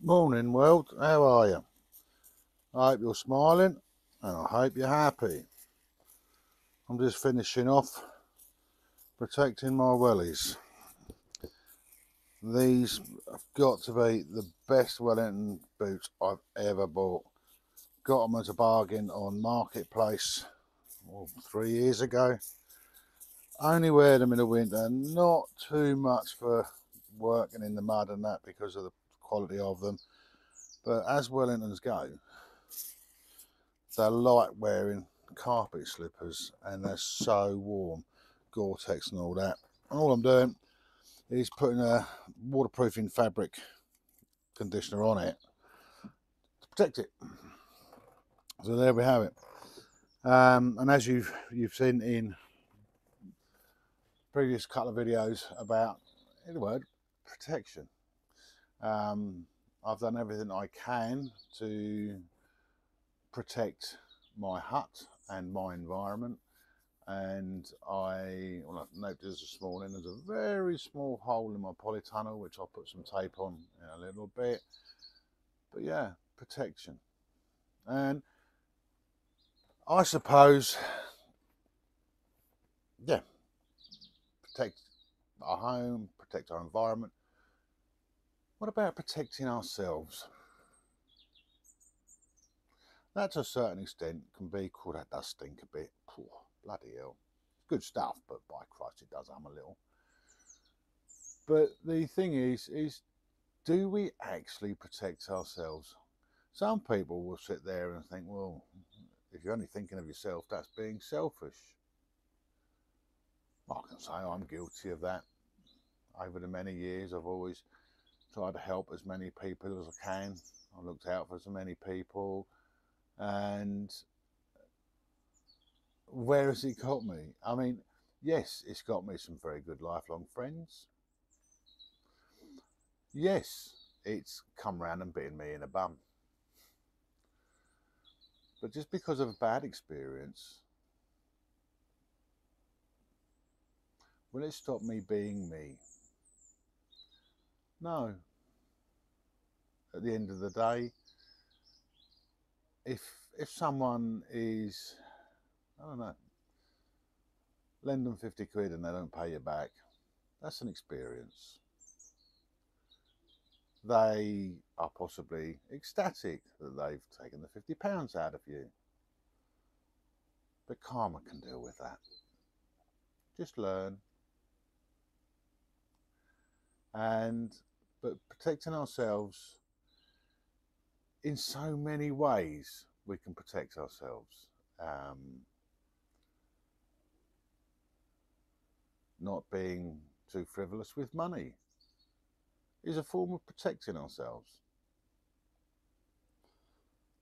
Morning world, how are you? I hope you're smiling and I hope you're happy. I'm just finishing off protecting my wellies. These have got to be the best Wellington boots I've ever bought. Got them as a bargain on Marketplace 3 years ago. Only wear them in the winter, not too much for working in the mud and that because of the quality of them. But as Wellingtons go, they're light wearing carpet slippers and they're so warm, Gore-Tex and all that. And all I'm doing is putting a waterproofing fabric conditioner on it to protect it. So there we have it. And as you've seen in previous couple of videos about, in the word, protection, I've done everything I can to protect my hut and my environment. And I noticed this morning there's a very small hole in my polytunnel which I'll put some tape on in a little bit. But yeah, protection. And I suppose, yeah, protect our home, protect our environment. What about protecting ourselves? That to a certain extent can be, cool, that does stink a bit. Bloody hell. Good stuff, but by Christ it does hum a little. But the thing is do we actually protect ourselves? Some people will sit there and think, well, if you're only thinking of yourself, that's being selfish. I can say I'm guilty of that. Over the many years, I've always tried to help as many people as I can. I've looked out for as many people. And where has it got me? I mean, yes, it's got me some very good lifelong friends. Yes, it's come round and bitten me in the bum. But just because of a bad experience, will it stop me being me? No. At the end of the day, if someone is, I don't know, lend them 50 quid and they don't pay you back, that's an experience. They are possibly ecstatic that they've taken the £50 out of you. But karma can deal with that. Just learn. But protecting ourselves, in so many ways we can protect ourselves. Not being too frivolous with money is a form of protecting ourselves,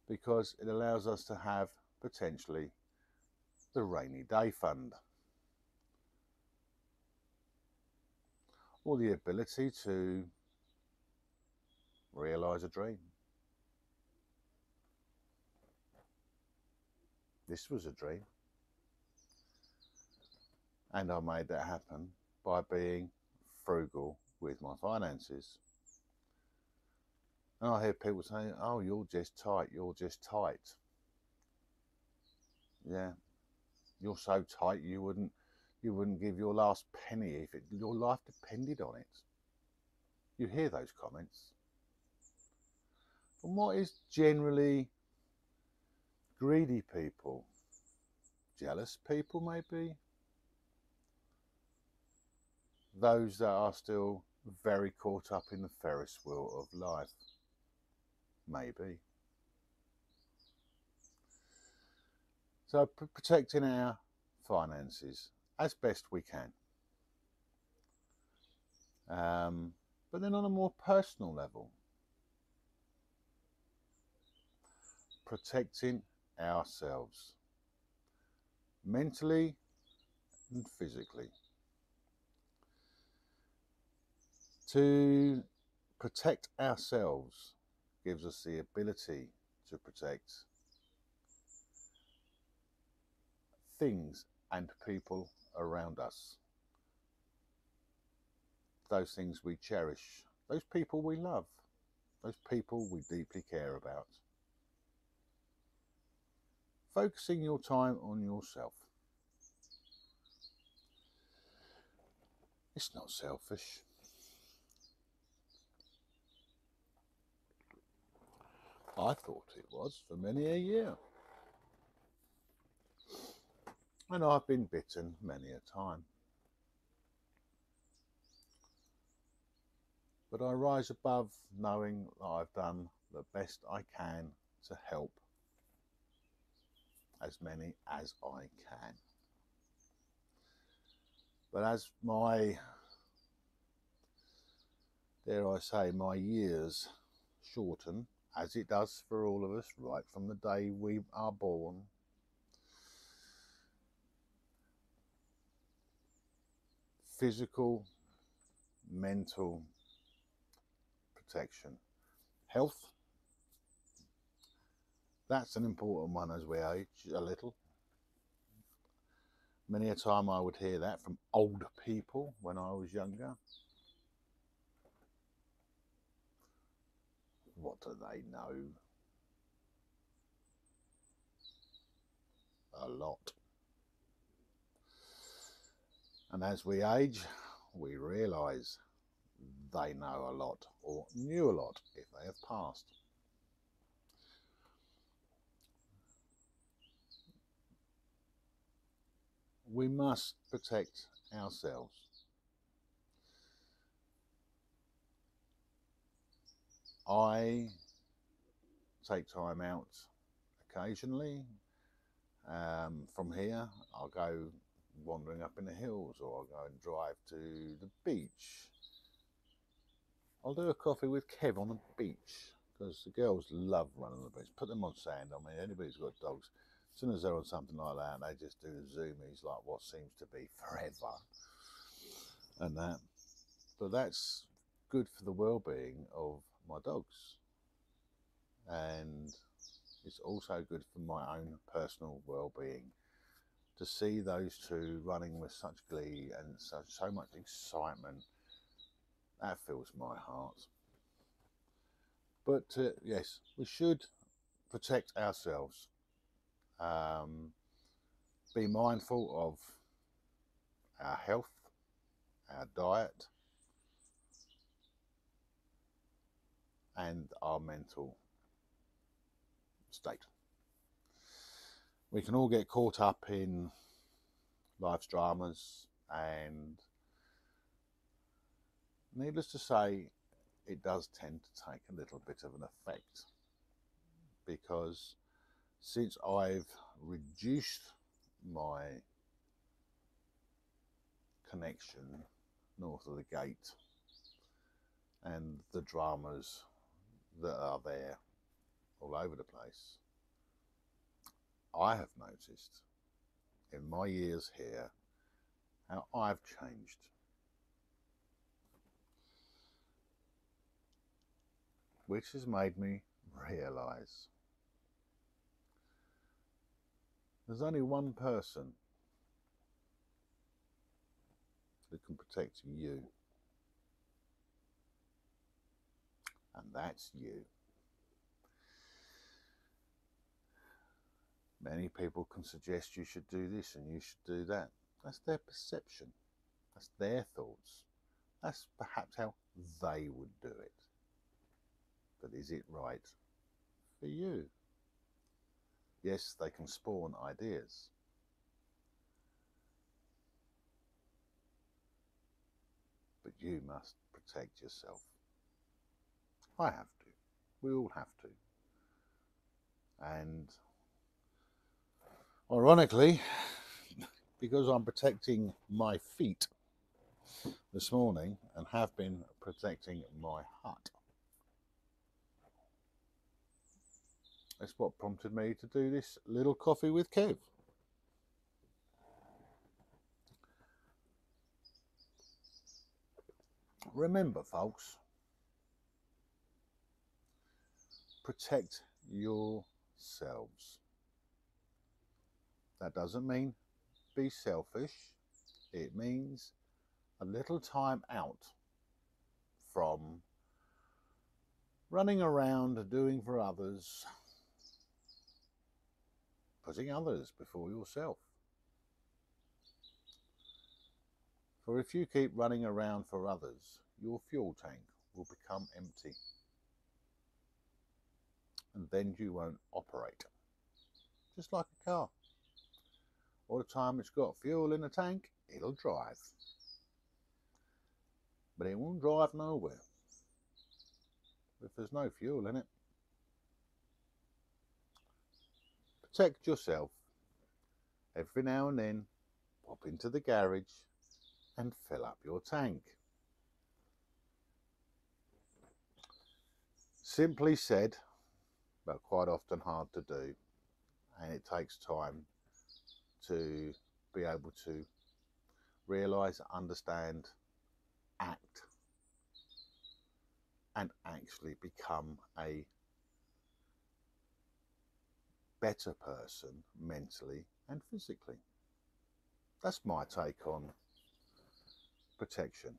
because it allows us to have potentially the rainy day fund, or the ability to realise a dream. This was a dream, and I made that happen by being frugal with my finances. And I hear people saying, oh, you're just tight, you're just tight. Yeah, you're so tight you wouldn't give your last penny if your life depended on it. You hear those comments. And what is generally greedy people? Jealous people, maybe? Those that are still very caught up in the Ferris wheel of life, maybe. So protecting our finances as best we can. But then on a more personal level, protecting ourselves mentally and physically. To protect ourselves gives us the ability to protect things and people around us. Those things we cherish, those people we love. those people we deeply care about. Focusing your time on yourself. It's not selfish. I thought it was for many a year. And I've been bitten many a time. But I rise above knowing that I've done the best I can to help as many as I can. But as my, dare I say, my years shorten, as it does for all of us, right from the day we are born, physical, mental protection, health, that's an important one as we age a little. Many a time I would hear that from older people when I was younger. What do they know? A lot. And as we age, we realise they know a lot, or knew a lot if they have passed. We must protect ourselves. I take time out occasionally. From here, I'll go wandering up in the hills, or I'll go and drive to the beach. I'll do a coffee with Kev on the beach, because the girls love running on the beach. Put them on sand. I mean, anybody's got dogs, as soon as they're on something like that, they just do the zoomies like what seems to be forever and that. But that's good for the well-being of my dogs, and it's also good for my own personal well-being to see those two running with such glee and so much excitement. That fills my heart. But yes, we should protect ourselves. Be mindful of our health, our diet, and our mental state. We can all get caught up in life's dramas, and needless to say, it does tend to take a little bit of an effect, because since I've reduced my connection north of the gate and the dramas that are there all over the place, I have noticed in my years here how I've changed. Which has made me realise there's only one person who can protect you, and that's you. Many people can suggest you should do this and you should do that. That's their perception. That's their thoughts. That's perhaps how they would do it. But is it right for you? Yes, they can spawn ideas. But you must protect yourself. I have to. We all have to. And ironically, because I'm protecting my feet this morning and have been protecting my hut, that's what prompted me to do this little coffee with Kev. Remember, folks, protect yourselves. That doesn't mean be selfish. It means a little time out from running around doing for others, putting others before yourself. For if you keep running around for others, your fuel tank will become empty, and then you won't operate. Just like a car. All the time it's got fuel in the tank, it'll drive. But it won't drive nowhere if there's no fuel in it. Protect yourself. Every now and then, pop into the garage and fill up your tank. Simply said, but quite often hard to do, and it takes time to be able to realise, understand, act, and actually become a better person mentally and physically. That's my take on protection.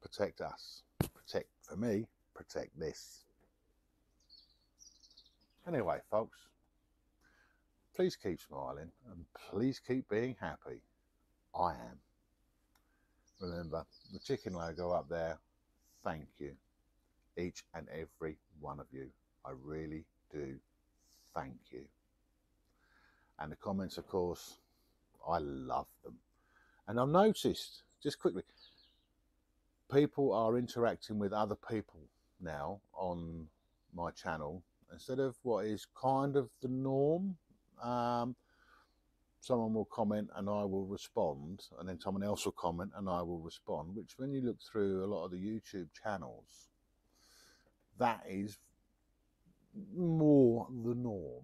Protect us. Protect, for me, protect this. Anyway, folks, please keep smiling and please keep being happy. I am. Remember, the chicken logo up there, thank you. Each and every one of you. I really do thank you. And the comments, of course, I love them. And I've noticed, just quickly, people are interacting with other people now on my channel instead of what is kind of the norm. Someone will comment and I will respond, and then someone else will comment and I will respond, which when you look through a lot of the YouTube channels, that is more the norm.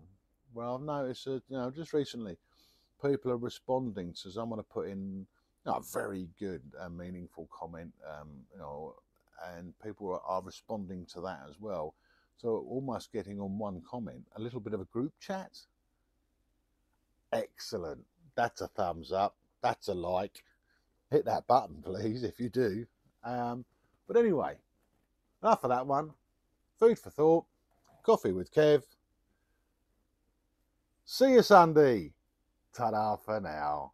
Well, I've noticed that, just recently, people are responding to someone to put in a very good and meaningful comment, and people are responding to that as well. So almost getting on one comment, a little bit of a group chat. Excellent. That's a thumbs up. That's a like. Hit that button, please, if you do. But anyway, enough of that one. Food for thought. Coffee with Kev. See you Sunday. Ta-da for now.